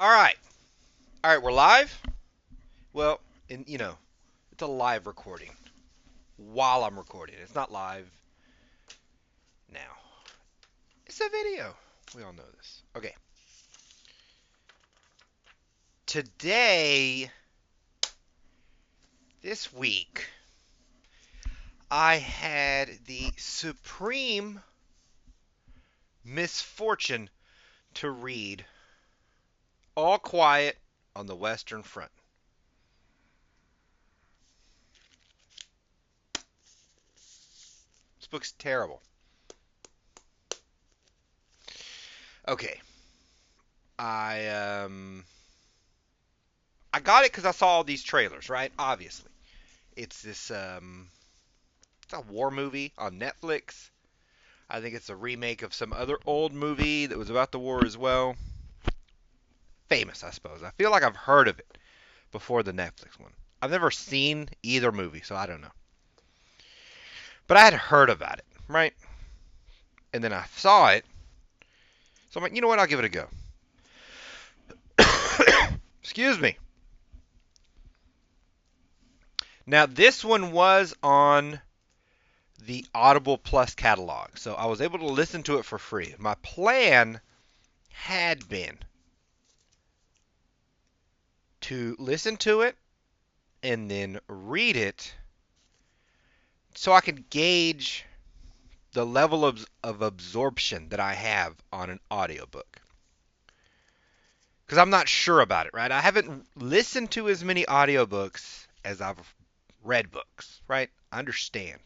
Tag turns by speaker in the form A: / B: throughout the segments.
A: All right. All right, we're live. Well, it's a live recording while I'm recording. It's not live now. It's a video. We all know this. Okay. Today, this week, I had the supreme misfortune to read All Quiet on the Western Front. This book's terrible. Okay. I I got it because I saw all these trailers, right? Obviously. It's this it's a war movie on Netflix. I think it's a remake of some other old movie that was about the war as well. Famous, I suppose. I feel like I've heard of it before the Netflix one. I've never seen either movie, so I don't know. But I had heard about it, right? And then I saw it. So I'm like, you know what? I'll give it a go. Excuse me. Now, this one was on the Audible Plus catalog, so I was able to listen to it for free. My plan had been to listen to it and then read it so I could gauge the level of absorption that I have on an audiobook. Because I'm not sure about it, right? I haven't listened to as many audiobooks as I've read books, right? I understand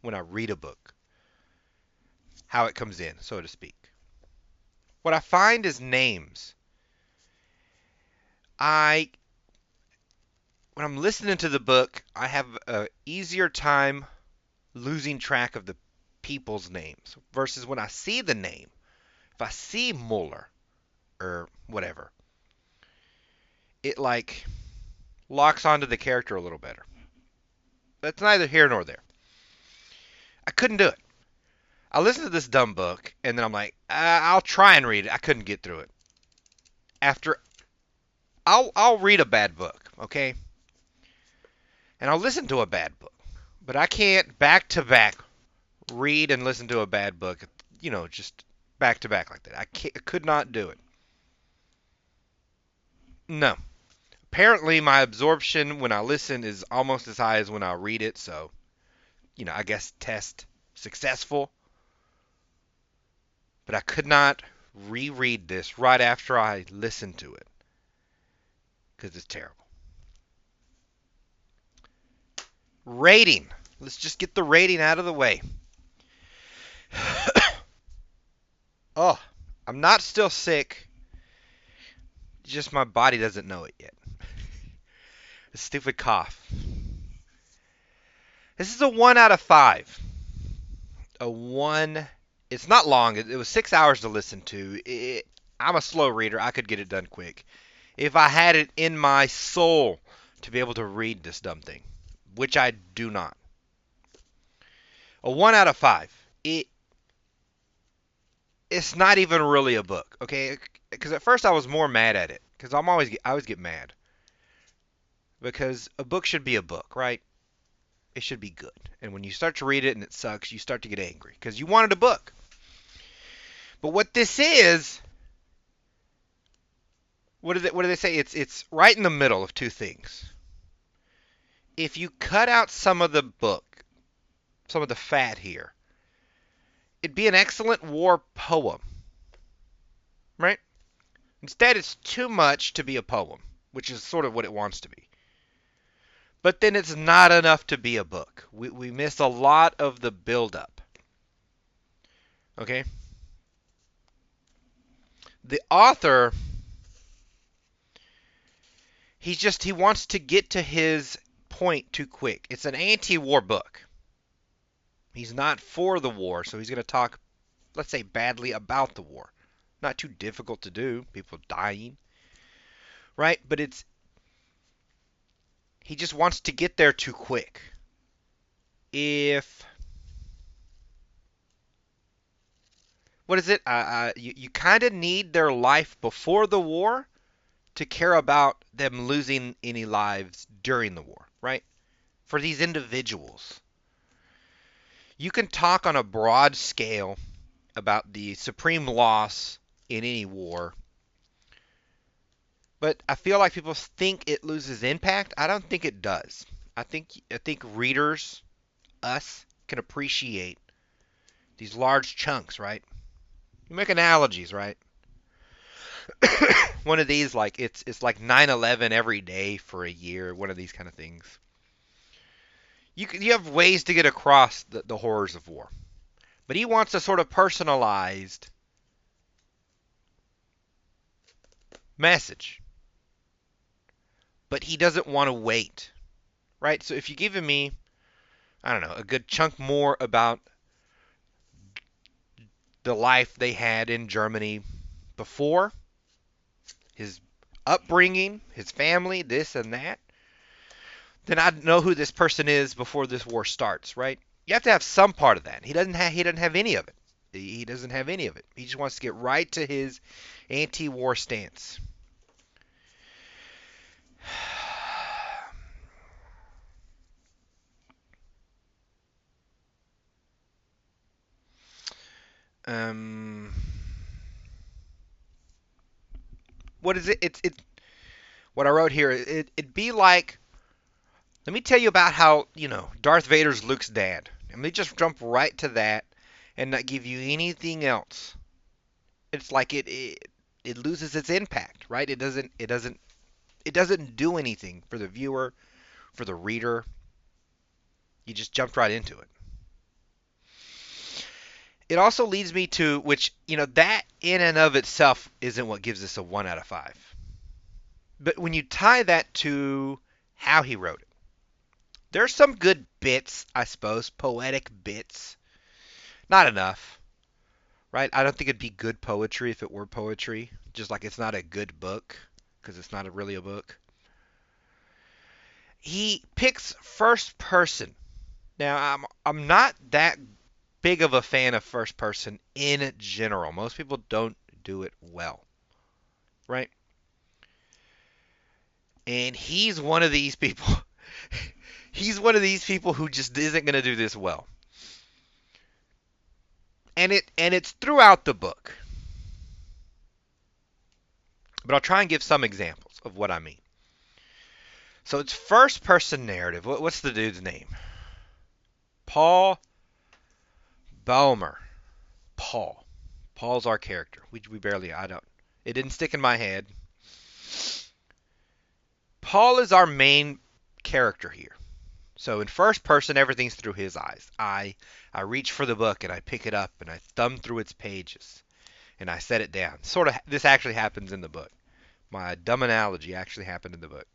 A: when I read a book how it comes in, so to speak. What I find is names. I when I'm listening to the book, I have a easier time losing track of the people's names versus when I see the name. If I see Mueller or whatever, it like locks onto the character a little better. That's neither here nor there. I couldn't do it. I listened to this dumb book and then I'm like, I'll try and read it. I couldn't get through it. After I'll read a bad book, okay? And I'll listen to a bad book. But I can't back to back read and listen to a bad book, just back to back like that. I could not do it. No. Apparently, my absorption when I listen is almost as high as when I read it, so, I guess test successful. But I could not reread this right after I listened to it because it's terrible. Rating. Let's just get the rating out of the way. Oh, I'm not still sick. Just my body doesn't know it yet. A stupid cough. This is a 1 out of 5. A 1. It's not long. It was 6 hours to listen to. I'm a slow reader. I could get it done quick. If I had it in my soul to be able to read this dumb thing, which I do not. A 1 out of 5. It's not even really a book, okay? Because at first I was more mad at it. Because I always get mad. Because a book should be a book, right? It should be good. And when you start to read it and it sucks, you start to get angry because you wanted a book. But what this is, what do they say? It's right in the middle of two things. If you cut out some of the book, some of the fat here, it'd be an excellent war poem, right? Instead, it's too much to be a poem, which is sort of what it wants to be. But then it's not enough to be a book. We miss a lot of the buildup. Okay? The author, he wants to get to his point too quick. It's an anti-war book. He's not for the war, so he's going to talk, let's say, badly about the war. Not too difficult to do, people dying, right? But he just wants to get there too quick. If what is it? You kind of need their life before the war to care about them losing any lives during the war, right? For these individuals. You can talk on a broad scale about the supreme loss in any war, but I feel like people think it loses impact. I don't think it does. I think readers, us, can appreciate these large chunks, right? You make analogies, right? One of these, like it's like 9/11 every day for a year. One of these kind of things. You have ways to get across the horrors of war, but he wants a sort of personalized message. But he doesn't want to wait, right? So if you give me, I don't know, a good chunk more about the life they had in Germany before, his upbringing, his family, this and that, then I'd know who this person is before this war starts, right? You have to have some part of that. He doesn't have any of it. He doesn't have any of it. He just wants to get right to his anti-war stance. Um, what is it? It's what I wrote here. It'd be like, let me tell you about how, Darth Vader's Luke's dad. Let me just jump right to that and not give you anything else. It's like it loses its impact, right? It doesn't do anything for the viewer, for the reader. You just jumped right into it. It also leads me to, which, that in and of itself isn't what gives us a 1 out of 5. But when you tie that to how he wrote it, there's some good bits, I suppose, poetic bits. Not enough, right? I don't think it'd be good poetry if it were poetry, just like it's not a good book because it's not really a book. He picks first person. Now, I'm not that big of a fan of first person in general. Most people don't do it well, right? And he's one of these people. He's one of these people who just isn't going to do this well. And it's throughout the book. But I'll try and give some examples of what I mean. So it's first person narrative. What's the dude's name? Paul Baumer. Paul. Paul's our character. We barely, I don't, it didn't stick in my head. Paul is our main character here. So in first person, everything's through his eyes. I reach for the book and I pick it up and I thumb through its pages and I set it down. Sort of, this actually happens in the book. My dumb analogy actually happened in the book.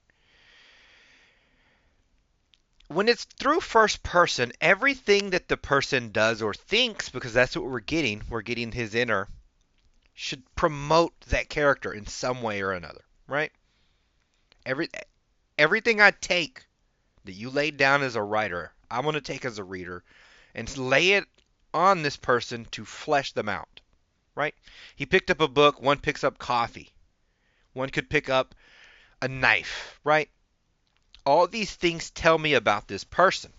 A: When it's through first person, everything that the person does or thinks, because that's what we're getting his inner, should promote that character in some way or another, right? Every everything I take that you laid down as a writer, I'm going to take as a reader and lay it on this person to flesh them out, right? He picked up a book, one picks up coffee. One could pick up a knife, right? All these things tell me about this person.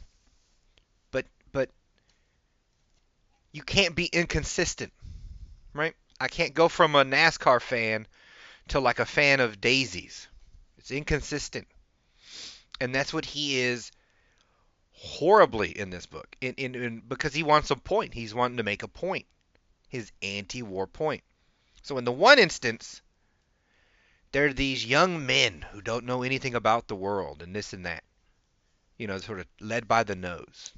A: But you can't be inconsistent, right? I can't go from a NASCAR fan to like a fan of daisies. It's inconsistent. And that's what he is horribly in this book. Because he wants a point. He's wanting to make a point. His anti-war point. So in the one instance, there are these young men who don't know anything about the world and this and that. Sort of led by the nose.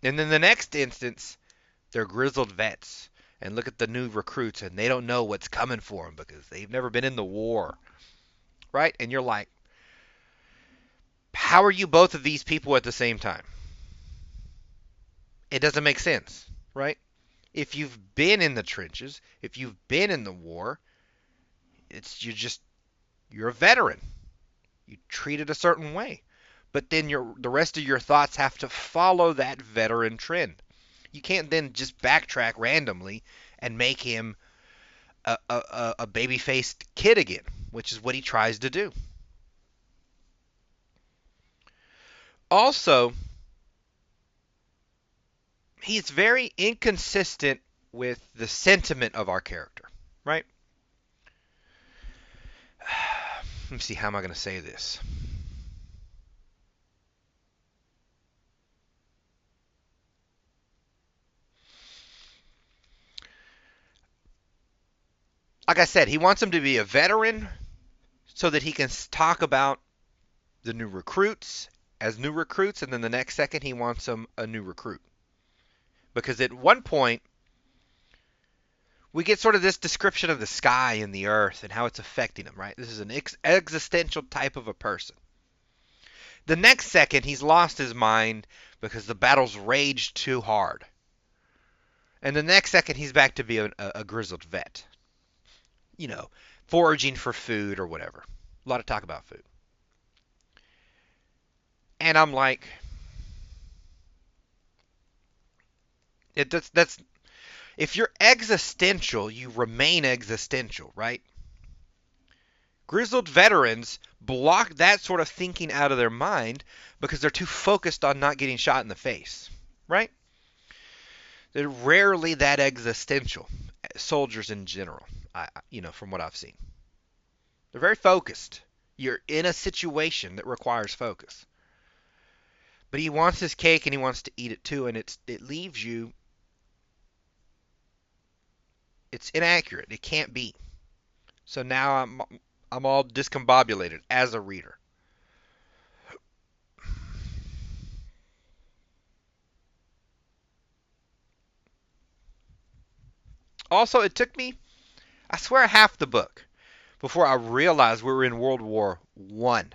A: And then the next instance, they're grizzled vets. And look at the new recruits and they don't know what's coming for them because they've never been in the war. Right? And you're like, how are you both of these people at the same time? It doesn't make sense, right? If you've been in the trenches, if you've been in the war, you're a veteran. You treat it a certain way. But then the rest of your thoughts have to follow that veteran trend. You can't then just backtrack randomly and make him a baby-faced kid again, which is what he tries to do. Also, he's very inconsistent with the sentiment of our character, right? Let me see, how am I going to say this? Like I said, he wants him to be a veteran so that he can talk about the new recruits as new recruits, and then the next second he wants them a new recruit. Because at one point, we get sort of this description of the sky and the earth and how it's affecting him, right? This is an existential type of a person. The next second, he's lost his mind because the battle's raged too hard. And the next second, he's back to be a grizzled vet. You know, foraging for food or whatever. A lot of talk about food. And I'm like, that's if you're existential, you remain existential, right? Grizzled veterans block that sort of thinking out of their mind because they're too focused on not getting shot in the face, right? They're rarely that existential. Soldiers in general, from what I've seen, they're very focused. You're in a situation that requires focus, but he wants his cake and he wants to eat it too, and it leaves you. It's inaccurate. It can't be. So now I'm all discombobulated as a reader. Also, it took me, I swear, half the book before I realized we were in World War One.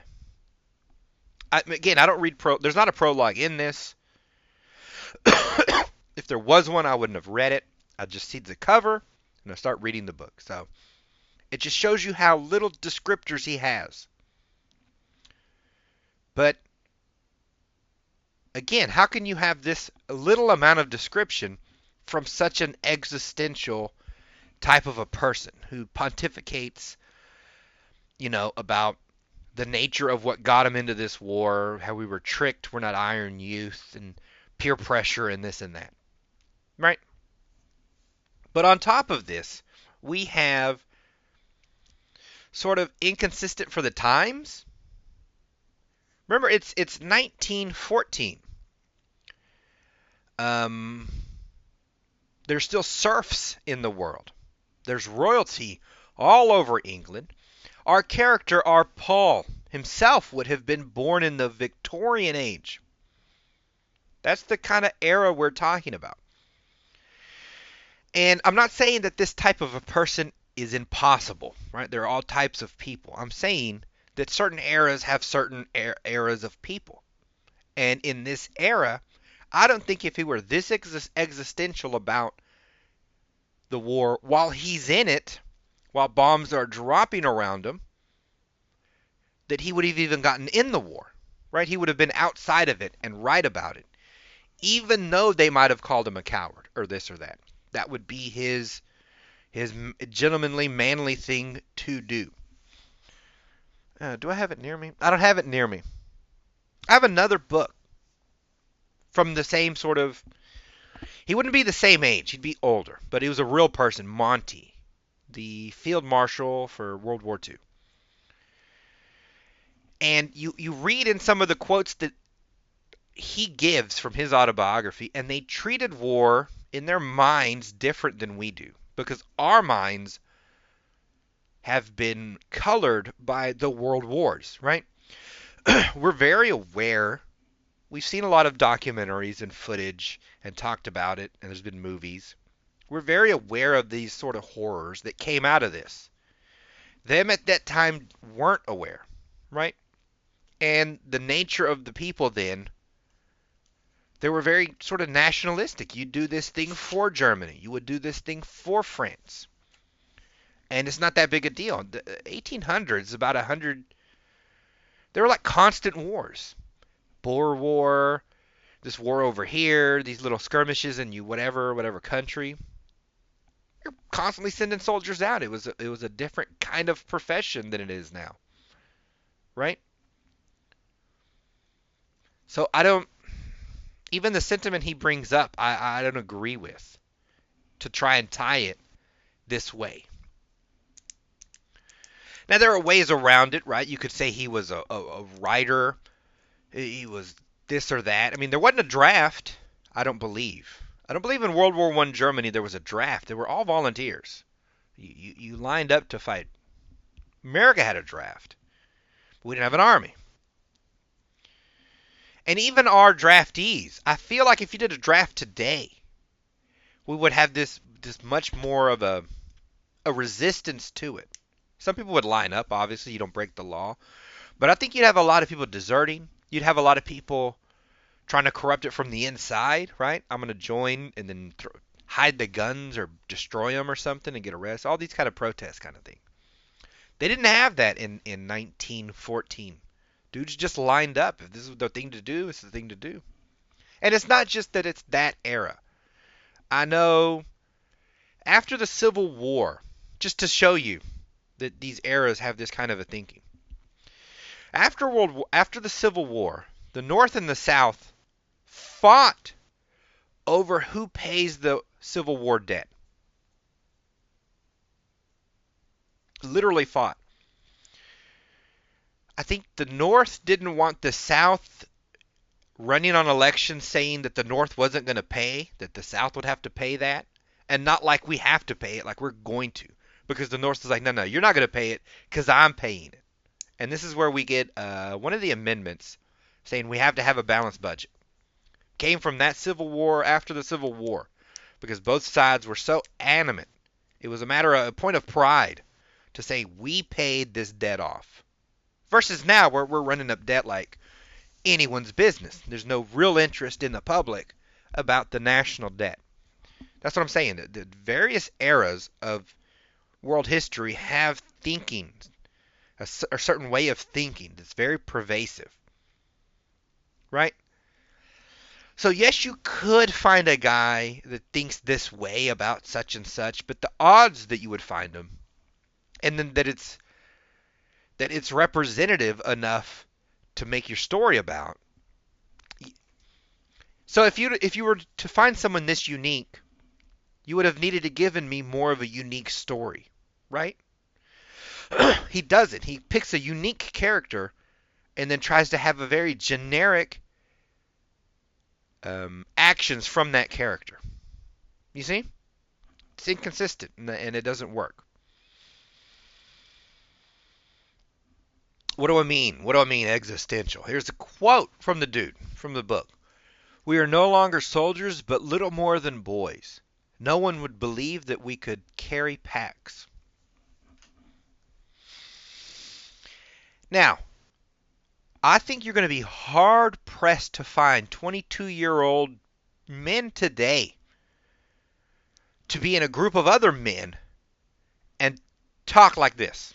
A: Again, I don't read There's not a prologue in this. If there was one, I wouldn't have read it. I'd just see the cover and I start reading the book. So it just shows you how little descriptors he has. But again, how can you have this little amount of description from such an existential type of a person who pontificates, about the nature of what got him into this war, how we were tricked, we're not iron youth, and peer pressure and this and that, right? But on top of this, we have sort of inconsistent for the times. Remember, it's 1914. Um, there's still serfs in the world. There's royalty all over England. Our character, our Paul himself, would have been born in the Victorian age. That's the kind of era we're talking about. And I'm not saying that this type of a person is impossible, right? There are all types of people. I'm saying that certain eras have certain eras of people. And in this era, I don't think if he were this existential about the war while he's in it, while bombs are dropping around him, that he would have even gotten in the war, right? He would have been outside of it and right about it, even though they might have called him a coward or this or that. That would be his gentlemanly, manly thing to do. Do I have it near me? I don't have it near me. I have another book from the same sort of. He wouldn't be the same age. He'd be older, but he was a real person, Monty, the field marshal for World War II. And you read in some of the quotes that he gives from his autobiography, and they treated war in their minds different than we do, because our minds have been colored by the world wars, right? We're very aware. We've seen a lot of documentaries and footage and talked about it, and there's been movies. We're very aware of these sort of horrors that came out of this. Them at that time weren't aware, right? And the nature of the people then, they were very sort of nationalistic. You'd do this thing for Germany. You would do this thing for France. And it's not that big a deal. The 1800s, about 100, they were like constant wars. Boer War, this war over here, these little skirmishes in whatever country. You're constantly sending soldiers out. It was a different kind of profession than it is now, right? So I don't even the sentiment he brings up, I don't agree with to try and tie it this way. Now there are ways around it, right? You could say he was a writer, he was this or that. I mean, there wasn't a draft. I don't believe. I don't believe in World War One Germany there was a draft. They were all volunteers. You lined up to fight. America had a draft. We didn't have an army. And even our draftees, I feel like if you did a draft today, we would have this much more of a resistance to it. Some people would line up, obviously, you don't break the law. But I think you'd have a lot of people deserting. You'd have a lot of people trying to corrupt it from the inside, right? I'm going to join and then hide the guns or destroy them or something and get arrested. All these kind of protests kind of thing. They didn't have that in 1914. Dudes just lined up. If this is the thing to do, it's the thing to do. And it's not just that it's that era. I know after the Civil War, just to show you that these eras have this kind of a thinking. After the Civil War, the North and the South fought over who pays the Civil War debt. Literally fought. I think the North didn't want the South running on elections saying that the North wasn't going to pay, that the South would have to pay that, and not like we have to pay it, like we're going to. Because the North is like, no, you're not going to pay it because I'm paying it. And this is where we get one of the amendments saying we have to have a balanced budget. Came from that Civil War after the Civil War because both sides were so adamant. It was a point of pride to say we paid this debt off. Versus now where we're running up debt like anyone's business. There's no real interest in the public about the national debt. That's what I'm saying. The various eras of world history have thinking, a certain way of thinking that's very pervasive. Right? So yes, you could find a guy that thinks this way about such and such, but the odds that you would find him, and then that it's representative enough to make your story about. So if you were to find someone this unique, you would have needed to given me more of a unique story, right? He doesn't. He picks a unique character and then tries to have a very generic actions from that character. You see? It's inconsistent and it doesn't work. What do I mean? What do I mean existential? Here's a quote from the dude, from the book. We are no longer soldiers, but little more than boys. No one would believe that we could carry packs. Now, I think you're going to be hard pressed to find 22-year-old men today to be in a group of other men and talk like this.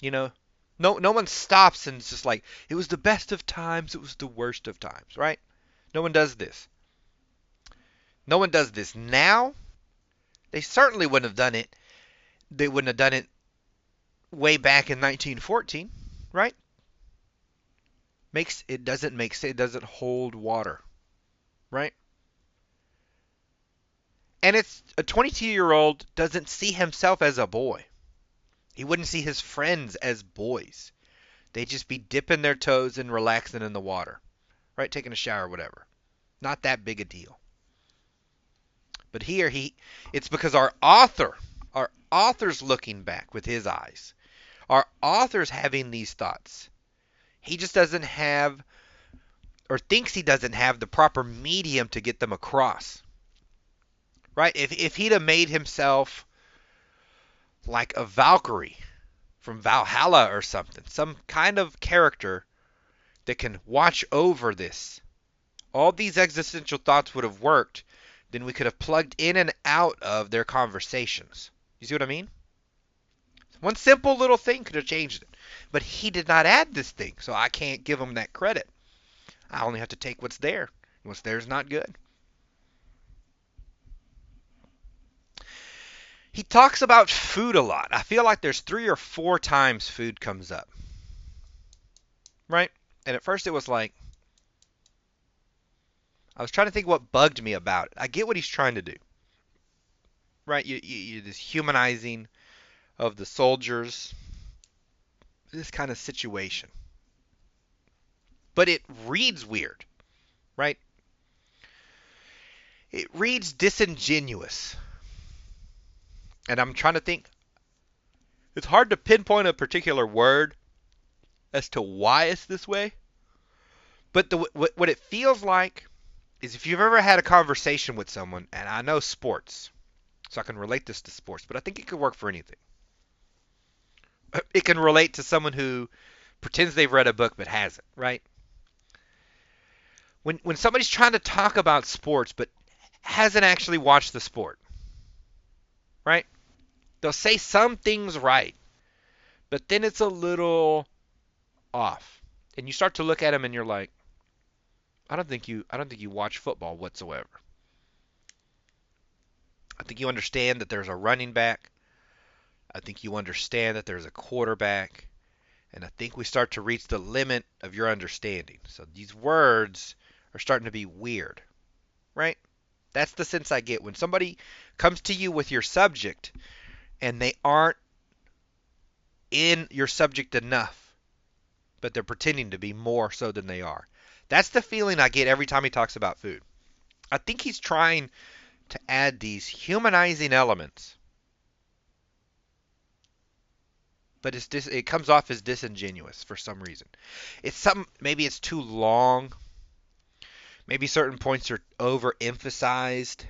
A: You know, no one stops and it's just like, it was the best of times, it was the worst of times, right? No one does this. No one does this now. They certainly wouldn't have done it. They wouldn't have done it way back in 1914, right? It doesn't make sense. It doesn't hold water, right? And it's a 22-year-old doesn't see himself as a boy. He wouldn't see his friends as boys. They'd just be dipping their toes and relaxing in the water, right? Taking a shower, whatever. Not that big a deal. But here it's because our author's looking back with his eyes. Our author's having these thoughts. He just doesn't have, or thinks he doesn't have, the proper medium to get them across. Right? If he'd have made himself like a Valkyrie from Valhalla or something, some kind of character that can watch over this, all these existential thoughts would have worked. Then we could have plugged in and out of their conversations. You see what I mean? One simple little thing could have changed it. But he did not add this thing, so I can't give him that credit. I only have to take what's there. What's there is not good. He talks about food a lot. I feel like there's 3 or 4 times food comes up, right? And at first it was like, I was trying to think what bugged me about it. I get what he's trying to do, right? This humanizing of the soldiers, this kind of situation. But it reads weird, right? It reads disingenuous. And I'm trying to think. It's hard to pinpoint a particular word as to why it's this way. But what it feels like is if you've ever had a conversation with someone, and I know sports, so I can relate this to sports, but I think it could work for anything. It can relate to someone who pretends they've read a book but hasn't, right? When somebody's trying to talk about sports but hasn't actually watched the sport, right? They'll say some things right, but then it's a little off. And you start to look at them and you're like, I don't think you watch football whatsoever. I think you understand that there's a running back. I think you understand that there's a quarterback. And I think we start to reach the limit of your understanding. So these words are starting to be weird, right? That's the sense I get when somebody comes to you with your subject and they aren't in your subject enough, but they're pretending to be more so than they are. That's the feeling I get every time he talks about food. I think he's trying to add these humanizing elements, but it comes off as disingenuous for some reason. Maybe it's too long. Maybe certain points are overemphasized.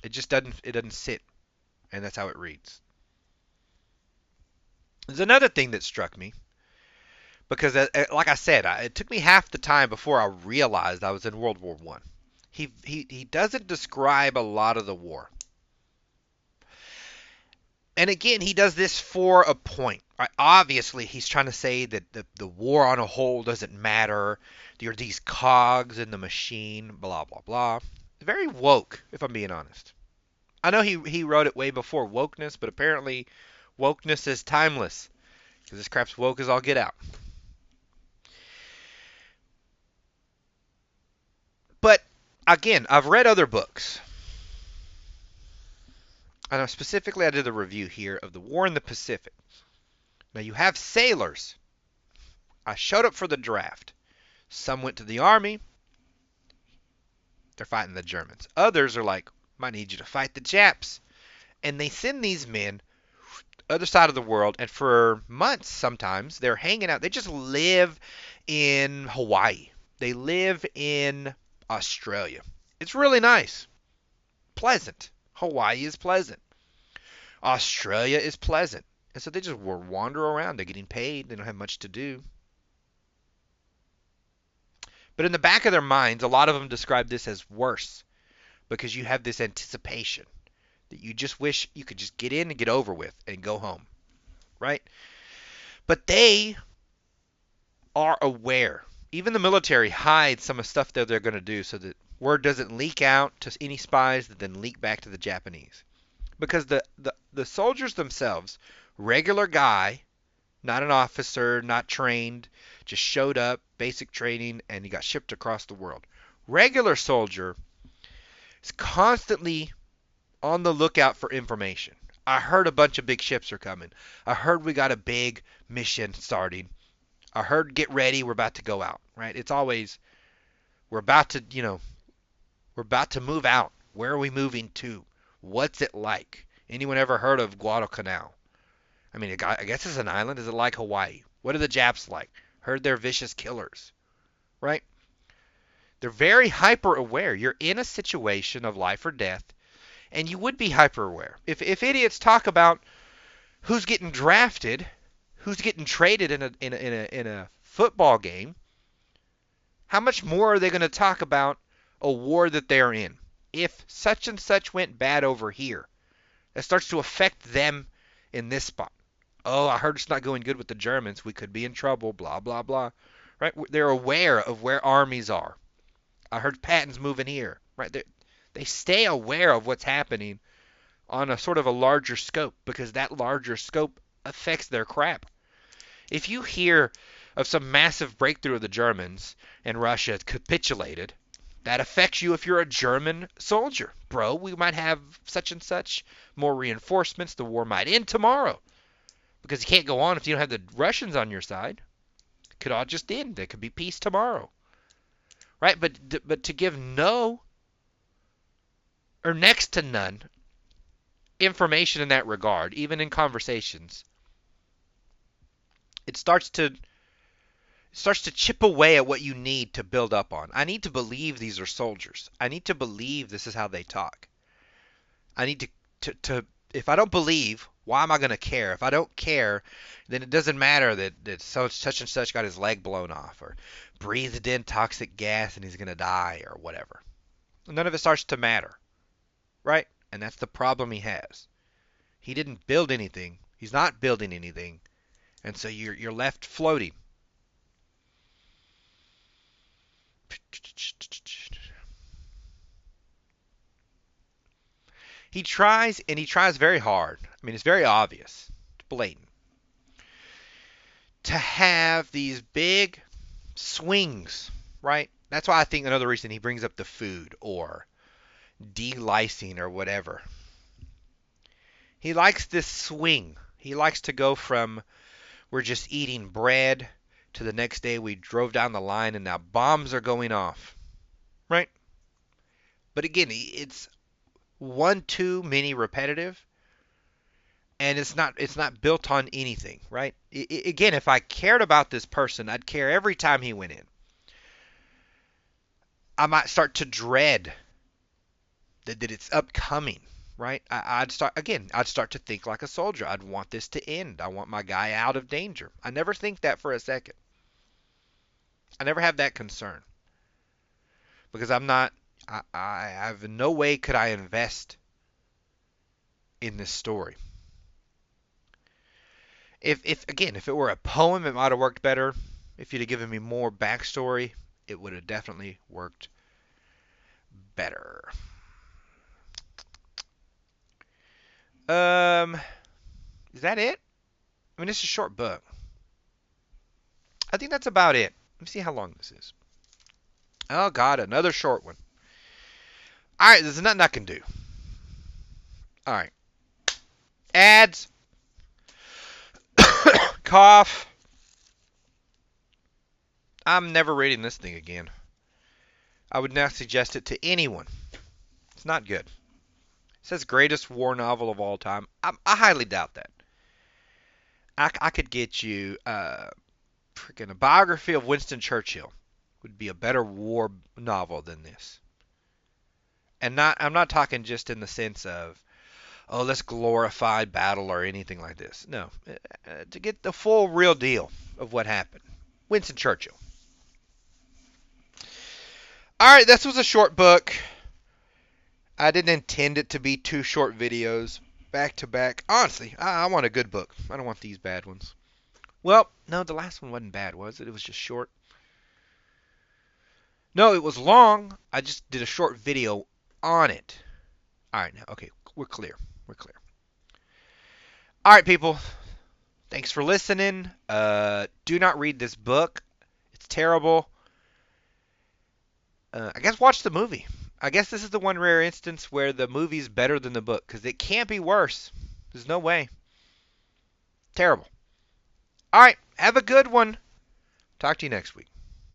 A: It doesn't sit, and that's how it reads. There's another thing that struck me because, like I said, it took me half the time before I realized I was in World War One. He doesn't describe a lot of the war. And again, he does this for a point. Right? Obviously, he's trying to say that the war on a whole doesn't matter. There are these cogs in the machine, blah, blah, blah. Very woke, if I'm being honest. I know he wrote it way before wokeness, but apparently wokeness is timeless. Because this crap's woke as all get out. But, again, I've read other books. I know specifically I did a review here of the War in the Pacific. Now you have sailors. I showed up for the draft. Some went to the army. They're fighting the Germans. Others are like, I need you to fight the Japs. And they send these men other side of the world, and for months sometimes they're hanging out. They just live in Hawaii. They live in Australia. It's really nice. Pleasant. Hawaii is pleasant. Australia is pleasant. And so they just wander around. They're getting paid. They don't have much to do. But in the back of their minds, a lot of them describe this as worse because you have this anticipation that you just wish you could just get in and get over with and go home, right? But they are aware. Even the military hides some of the stuff that they're going to do so that word doesn't leak out to any spies that then leak back to the Japanese. Because the soldiers themselves, regular guy, not an officer, not trained, just showed up, basic training, and he got shipped across the world. Regular soldier is constantly on the lookout for information. I heard a bunch of big ships are coming. I heard we got a big mission starting. I heard get ready, we're about to go out, right? It's always we're about to move out. Where are we moving to? What's it like? Anyone ever heard of Guadalcanal? I mean, I guess it's an island. Is it like Hawaii? What are the Japs like? Heard they're vicious killers, right? They're very hyper aware. You're in a situation of life or death, and you would be hyper aware. If idiots talk about who's getting drafted, who's getting traded in a football game, how much more are they going to talk about a war that they're in? If such and such went bad over here, that starts to affect them in this spot. Oh, I heard it's not going good with the Germans. We could be in trouble, blah, blah, blah. Right? They're aware of where armies are. I heard Patton's moving here. Right? They stay aware of what's happening on a sort of a larger scope, because that larger scope affects their crap. If you hear of some massive breakthrough of the Germans and Russia capitulated, that affects you if you're a German soldier. Bro, we might have such and such, more reinforcements, the war might end tomorrow. Because you can't go on if you don't have the Russians on your side. It could all just end. There could be peace tomorrow. Right? But to give no or next to none information in that regard, even in conversations, it starts to chip away at what you need to build up on. I need to believe these are soldiers. I need to believe this is how they talk. I need to if I don't believe, why am I going to care? If I don't care, then it doesn't matter that such and such got his leg blown off or breathed in toxic gas and he's going to die or whatever. None of it starts to matter, right? And that's the problem he has. He didn't build anything. He's not building anything. And so you're left floating. He tries, and he tries very hard. I mean, it's very obvious. It's blatant. To have these big swings, right? That's why I think another reason he brings up the food or de-lysing or whatever. He likes this swing. He likes to go from we're just eating bread to the next day we drove down the line and now bombs are going off. Right? But again, it's one too many repetitive, and it's not built on anything, right? Again, if I cared about this person, I'd care every time he went in. I might start to dread that it's upcoming, right? I'd start to think like a soldier. I'd want this to end. I want my guy out of danger. I never think that for a second. I never have that concern because I'm not. I have no way could I invest in this story. If it were a poem, it might have worked better. If you'd have given me more backstory, it would have definitely worked better. Is that it? I mean, it's a short book. I think that's about it. Let me see how long this is. Oh God, another short one. All right, there's nothing I can do. All right. Ads. Cough. I'm never reading this thing again. I would not suggest it to anyone. It's not good. It says greatest war novel of all time. I highly doubt that. I could get you freaking a biography of Winston Churchill would be a better war novel than this. And I'm not talking just in the sense of, oh, let's glorify battle or anything like this. No, to get the full real deal of what happened. Winston Churchill. All right, this was a short book. I didn't intend it to be two short videos back to back. Honestly, I want a good book. I don't want these bad ones. Well, no, the last one wasn't bad, was it? It was just short. No, it was long. I just did a short video on it. All right, now, okay, we're clear. We're clear. All right, people. Thanks for listening. Do not read this book. It's terrible. I guess watch the movie. I guess this is the one rare instance where the movie's better than the book, because it can't be worse. There's no way. Terrible. All right, have a good one. Talk to you next week.